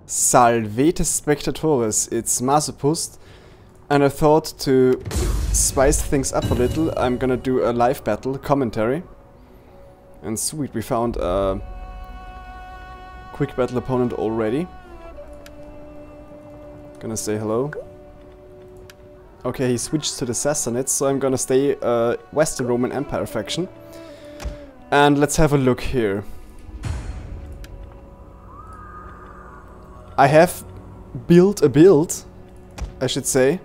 Salvete Spectatores, it's Masopust, and I thought to spice things up a little, I'm gonna do a live battle commentary. And sweet, we found a quick battle opponent already. Gonna say hello. Okay, he switched to the Sassanids, so I'm gonna stay Western Roman Empire faction. And let's have a look here. I have built a build, I should say.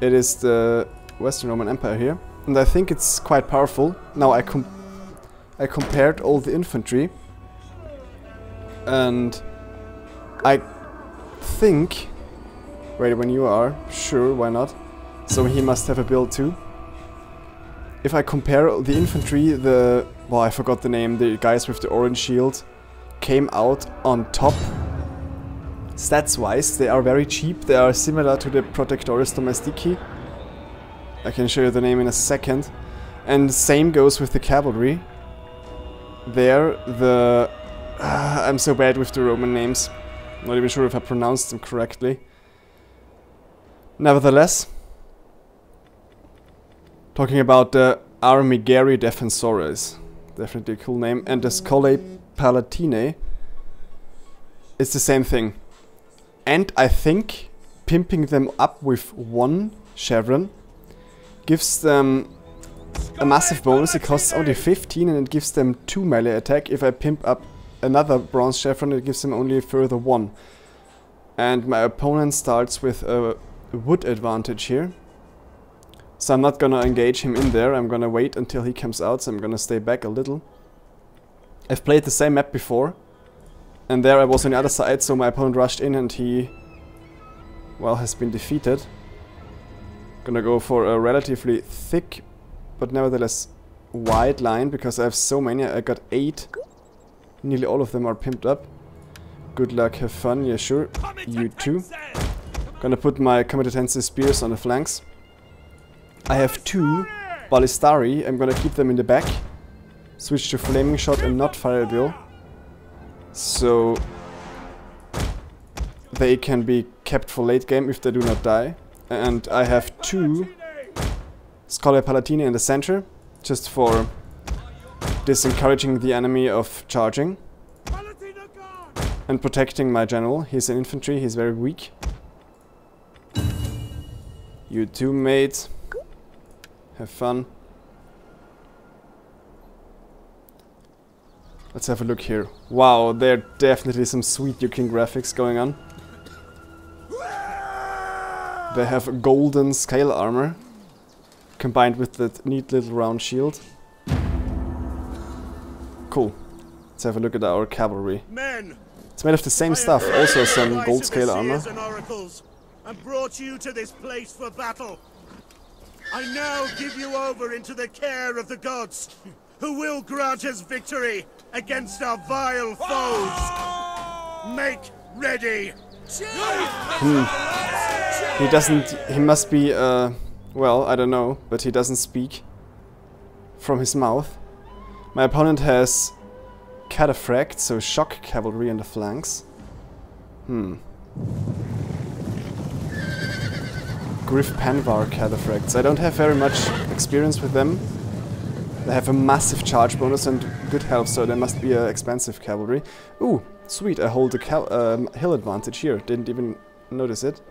It is the Western Roman Empire here, and I think it's quite powerful. Now I compared all the infantry, and I think... Wait, when you are? Sure, why not? So he must have a build too. If I compare the infantry, well, I forgot the name, the guys with the orange shield came out on top. Stats wise, they are very cheap, they are similar to the Protectores Domestici. I can show you the name in a second. And the same goes with the cavalry. There, I'm so bad with the Roman names. Not even sure if I pronounced them correctly. Nevertheless, talking about the Armenian Defensores. Definitely a cool name. And the Salvete Palatine is the same thing. And I think pimping them up with one chevron gives them a massive bonus. It costs only 15 and it gives them 2 melee attack. If I pimp up another bronze chevron, it gives them only a further 1. And my opponent starts with a wood advantage here. So I'm not gonna engage him in there. I'm gonna wait until he comes out, so I'm gonna stay back a little. I've played the same map before. And there I was on the other side, so my opponent rushed in and he, well, has been defeated. Gonna go for a relatively thick, but nevertheless wide line, because I have so many. I got 8. Nearly all of them are pimped up. Good luck, have fun, yeah sure. You too. Gonna put my Comitatense spears on the flanks. I have 2 Ballistari, I'm gonna keep them in the back. Switch to Flaming Shot and not Fire Drill. So they can be kept for late game if they do not die. And I have 2 Scholar Palatine in the center, just for disencouraging the enemy of charging. And protecting my general. He's an infantry, he's very weak. You too, mate. Have fun. Let's have a look here. Wow, there are definitely some sweet looking graphics going on. They have golden scale armor combined with that neat little round shield. Cool. Let's have a look at our cavalry. Men, it's made of the same stuff, also some gold scale armor. And brought you to this place for battle. I now give you over into the care of the gods, who will grant us victory against our vile foes. Make ready. He must be, well, I don't know, but he doesn't speak from his mouth. My opponent has Cataphract, so shock cavalry in the flanks. Griff Panvar Cataphracts. I don't have very much experience with them. They have a massive charge bonus and good health, so they must be expensive cavalry. Ooh, sweet, I hold a hill advantage here. Didn't even notice it.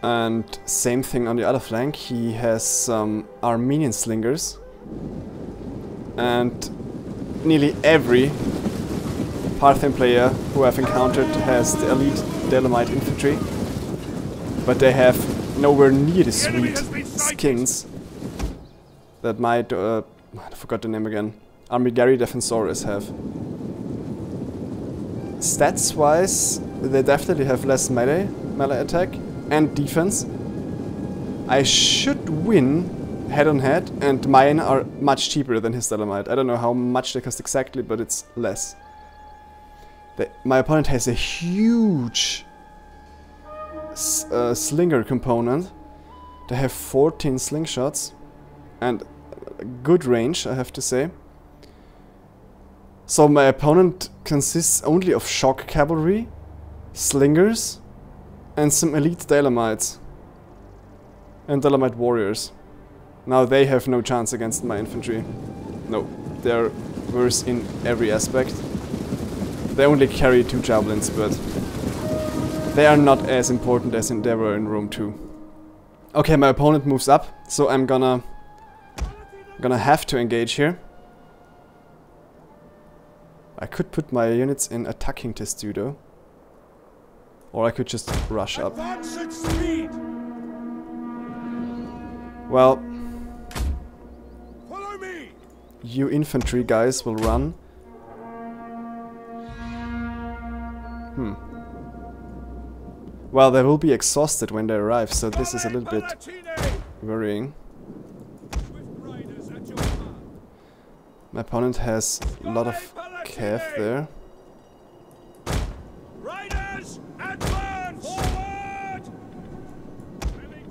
And same thing on the other flank. He has some Armenian slingers. And nearly every Parthian player who I've encountered has the elite Delamite infantry, but they have nowhere near the sweet skins that my, I forgot the name again, Armenian Defensores have. Stats wise, they definitely have less melee attack and defense. I should win head on head, and mine are much cheaper than his Delamite. I don't know how much they cost exactly, but it's less. My opponent has a huge slinger component, They have 14 slingshots and good range, I have to say. So my opponent consists only of shock cavalry, slingers, and some elite Daylamites. And Daylamite warriors. Now they have no chance against my infantry. No, they're worse in every aspect. They only carry 2 javelins, but they are not as important as they were in Rome 2. Okay, my opponent moves up, so I'm gonna have to engage here. I could put my units in attacking testudo, or I could just rush up. Well, Follow me. you infantry guys will run. Well, they will be exhausted when they arrive, so this is a little bit worrying. My opponent has a lot of cav there. Riders, advance! Forward!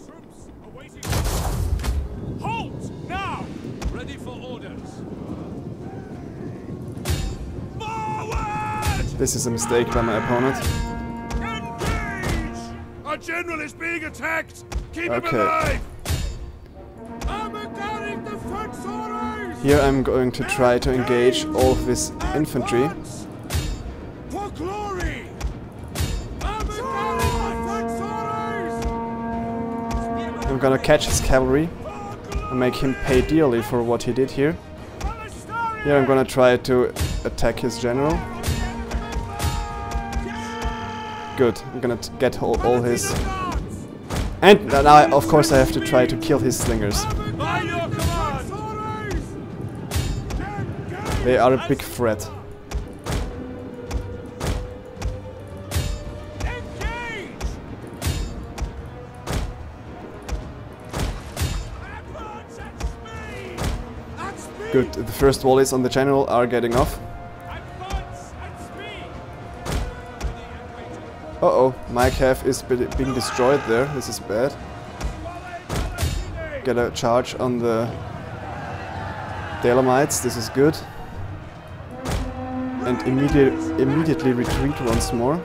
Troops awaiting. Halt now! Ready for orders. Forward! This is a mistake by my opponent. Engage! Our general is being attacked. Keep him Okay. alive. Here I'm going to try to engage all of this infantry. For glory! I'm gonna catch his cavalry and make him pay dearly for what he did here. Here I'm gonna try to attack his general. Good, I'm gonna get all his... And now of course I have to try to kill his slingers. They are a big threat. Good, the first volleys on the general are getting off. Uh-oh, my cav is being destroyed there, this is bad. Get a charge on the Daylamites, this is good. And immediately retreat once more.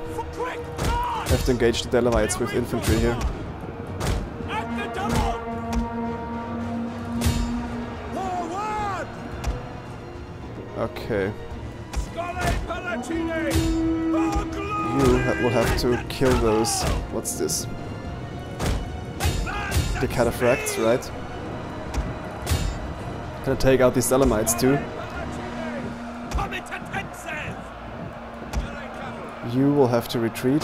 Have to engage the Daylamites with infantry here. Okay. You will have to kill those... What's this? The cataphracts, right? Gonna take out these Daylamites too. You will have to retreat.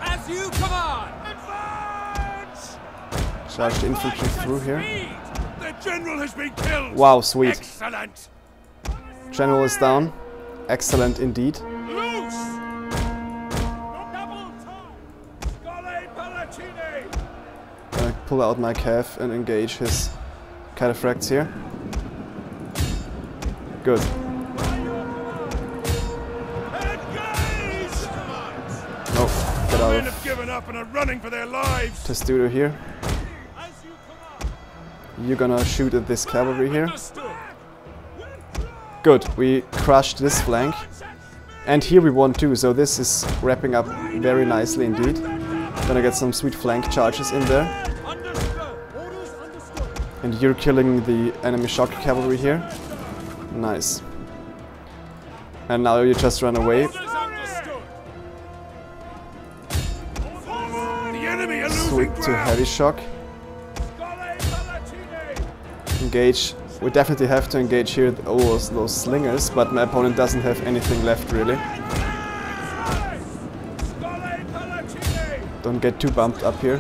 As you command. Advance! Charge the infantry through here. The general has been killed. Wow, sweet. Excellent. General is down. Excellent indeed. Loose. Double time. Scole Palatine. Gonna pull out my cav and engage his cataphracts here. Good. Oh, get out Men have of given up and are running for their lives. testudo here. As you command. You're gonna shoot at this cavalry here. Good, we crushed this flank. And here we won too, so this is wrapping up very nicely indeed. Gonna get some sweet flank charges in there. And you're killing the enemy shock cavalry here. Nice. And now you just run away. Switch to heavy shock. Engage. We definitely have to engage here those slingers, but my opponent doesn't have anything left really. Don't get too bumped up here.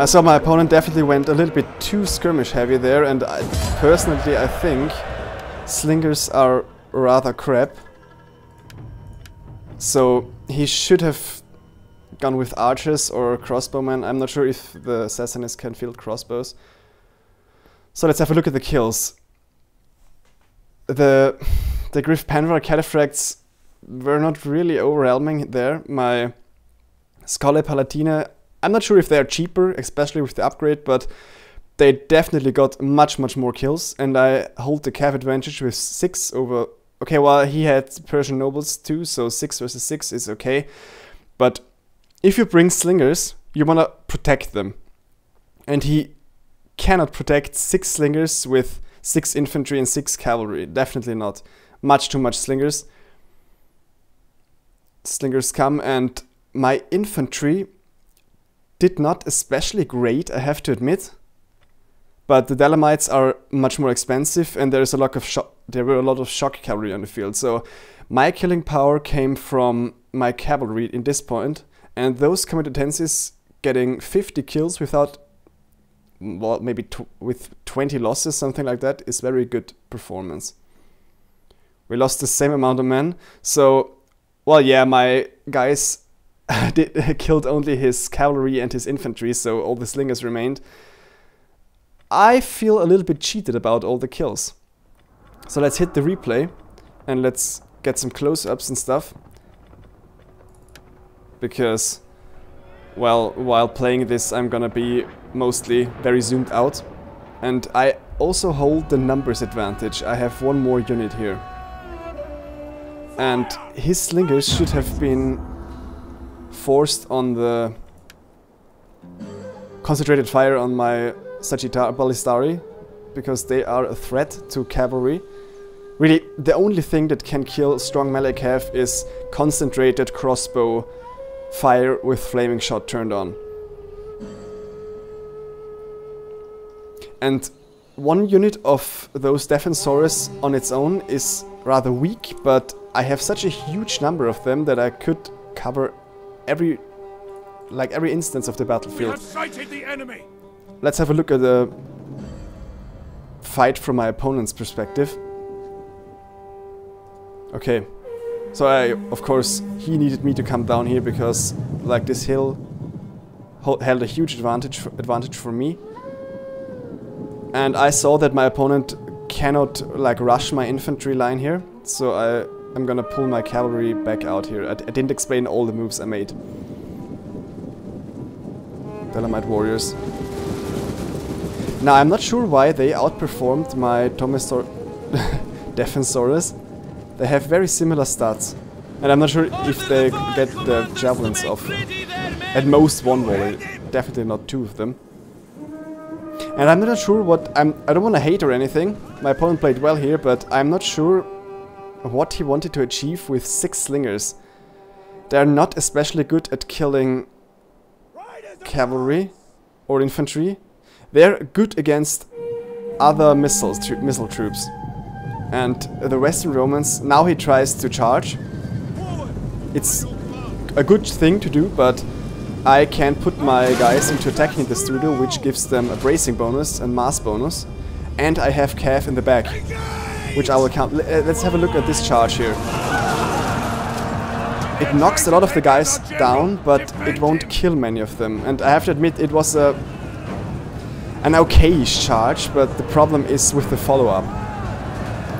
So my opponent definitely went a little bit too skirmish heavy there, and personally I think slingers are rather crap. So he should have gone with archers or crossbowmen. I'm not sure if the Sassanids can field crossbows. So let's have a look at the kills. The Griff Panvar cataphracts were not really overwhelming there. My Scholle Palatine, I'm not sure if they're cheaper, especially with the upgrade, but they definitely got much more kills, and I hold the cav advantage with 6 over... Okay, well, he had Persian nobles too, so 6 versus 6 is okay. But if you bring slingers, you want to protect them. And he cannot protect 6 slingers with 6 infantry and 6 cavalry. Definitely not. Too much slingers. Slingers come, and my infantry did not especially great, I have to admit. But the Dalamites are much more expensive, and there were a lot of shock cavalry on the field. So my killing power came from my cavalry in this point, and those comitatenses getting 50 kills without, well, maybe with 20 losses, something like that, is very good performance. We lost the same amount of men, so, well, yeah, my guys killed only his cavalry and his infantry, so all the slingers remained. I feel a little bit cheated about all the kills. So let's hit the replay and let's get some close-ups and stuff. Because, well, while playing this I'm gonna be mostly very zoomed out. And I also hold the numbers advantage. I have one more unit here. And his slingers should have been forced on the concentrated fire on my Ballistari, because they are a threat to cavalry. Really, the only thing that can kill strong melee cav is concentrated crossbow fire with flaming shot turned on. And one unit of those Defensores on its own is rather weak, but I have such a huge number of them that I could cover every instance of the battlefield. We have sighted the enemy. Let's have a look at the fight from my opponent's perspective. Okay, so of course, he needed me to come down here because, like, this hill held a huge advantage for me. And I saw that my opponent cannot, like, rush my infantry line here, so I'm gonna pull my cavalry back out here. I didn't explain all the moves I made. Dalamite warriors. Now, I'm not sure why they outperformed my Defensores. They have very similar stats. And I'm not sure if they get the javelins off. At most one volley. Definitely not 2 of them. And I'm not sure what... I don't want to hate or anything. My opponent played well here, but I'm not sure what he wanted to achieve with 6 slingers. They're not especially good at killing cavalry or infantry. They're good against other missile troops. And the Western Romans, now he tries to charge. It's a good thing to do, but I can put my guys into attacking the studio, which gives them a bracing bonus and mass bonus. And I have cav in the back, which I will count. Let's have a look at this charge here. It knocks a lot of the guys down, but it won't kill many of them. And I have to admit, it was an okayish charge, but the problem is with the follow-up.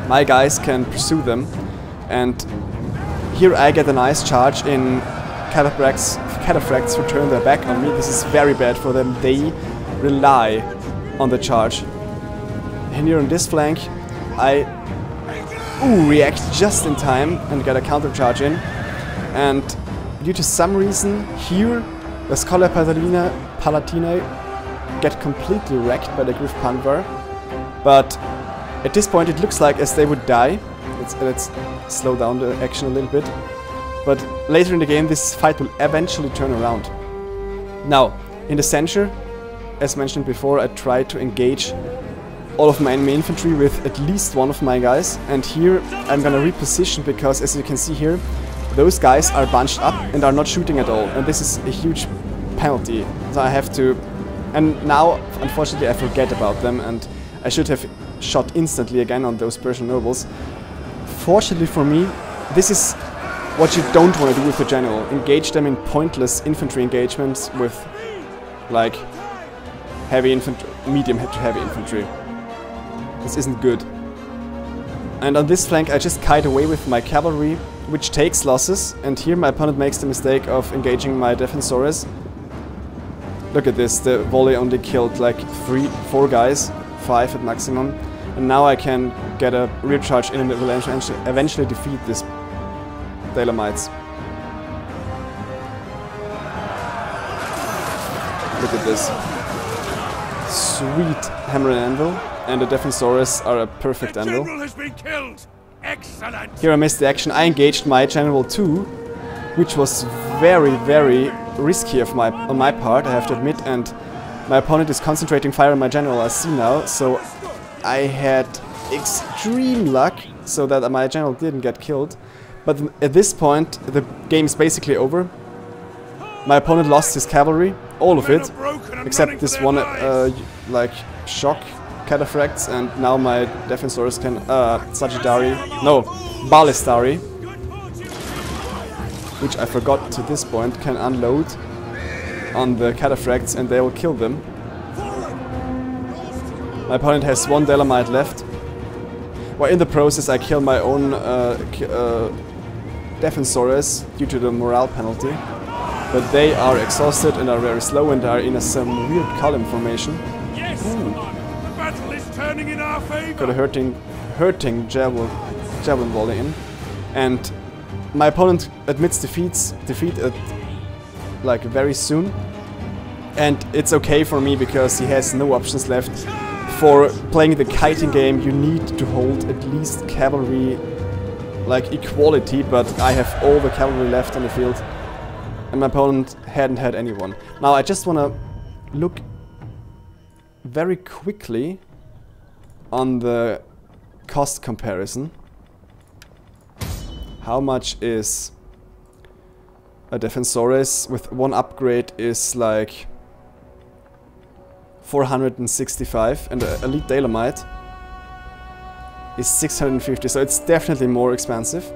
My guys can pursue them, and here I get a nice charge in cataphracts who turn their back on me. This is very bad for them. They rely on the charge. And here on this flank, I react just in time and get a counter charge in. And due to some reason, here the Scholle Palatine get completely wrecked by the Griff Panvar. But at this point it looks like as they would die. Let's slow down the action a little bit. But later in the game this fight will eventually turn around. Now, in the censure, as mentioned before, I tried to engage all of my enemy infantry with at least one of my guys. And here I'm gonna reposition because, as you can see here, those guys are bunched up and are not shooting at all. And this is a huge penalty. So I have to... And now, unfortunately, I forget about them, and I should have shot instantly again on those Persian nobles. Fortunately for me, this is what you don't want to do with the general. Engage them in pointless infantry engagements with, like, heavy infantry, medium to heavy infantry. This isn't good. And on this flank, I just kite away with my cavalry which takes losses, and here my opponent makes the mistake of engaging my Defensores. Look at this, the volley only killed like 4 guys, 5 at maximum, and now I can get a rear charge in and it will eventually defeat this Daylamites. Look at this. Sweet hammer and anvil, and the Defensores are a perfect anvil. Has been killed. Excellent. Here I missed the action. I engaged my general too, which was very, very risky on my part, I have to admit, and my opponent is concentrating fire on my general, I see now, so I had extreme luck so that my general didn't get killed. But at this point, the game is basically over. My opponent lost his cavalry, all of it, except this one, like, shock cataphracts, and now my Defensores can, Ballistari, which I forgot to this point, can unload on the cataphracts and they will kill them. My opponent has 1 Dalamite left. Well, in the process I kill my own Defensores due to the morale penalty, but they are exhausted and are very slow and are in some weird column formation. Yes, the battle is turning in our favor. Got a hurting javelin volley in, and my opponent admits defeat like very soon, and it's okay for me because he has no options left. For playing the kiting game you need to hold at least cavalry like equality, but I have all the cavalry left on the field and my opponent hadn't had anyone. Now I just want to look very quickly on the cost comparison. How much is a Defensores with 1 upgrade is like 465, and the Elite Dalamite is 650, so it's definitely more expensive.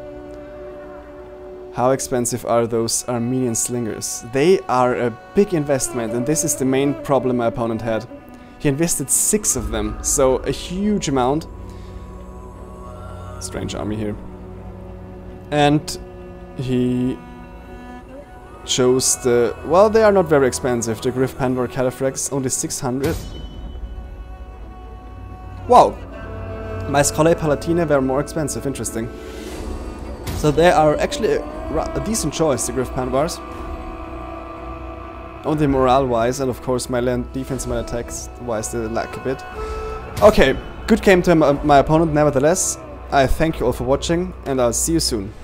How expensive are those Armenian slingers? They are a big investment, and this is the main problem my opponent had. He invested 6 of them, so a huge amount. Strange army here. And he chose the... well, they are not very expensive. The Griff Pandor Cataphracts, only 600. Wow! My Scole Palatine were more expensive, interesting. So they are actually a decent choice, the Griff Pandors. Only morale-wise, and of course my land defense, my attacks-wise they lack a bit. Okay, good game to my opponent nevertheless. I thank you all for watching, and I'll see you soon.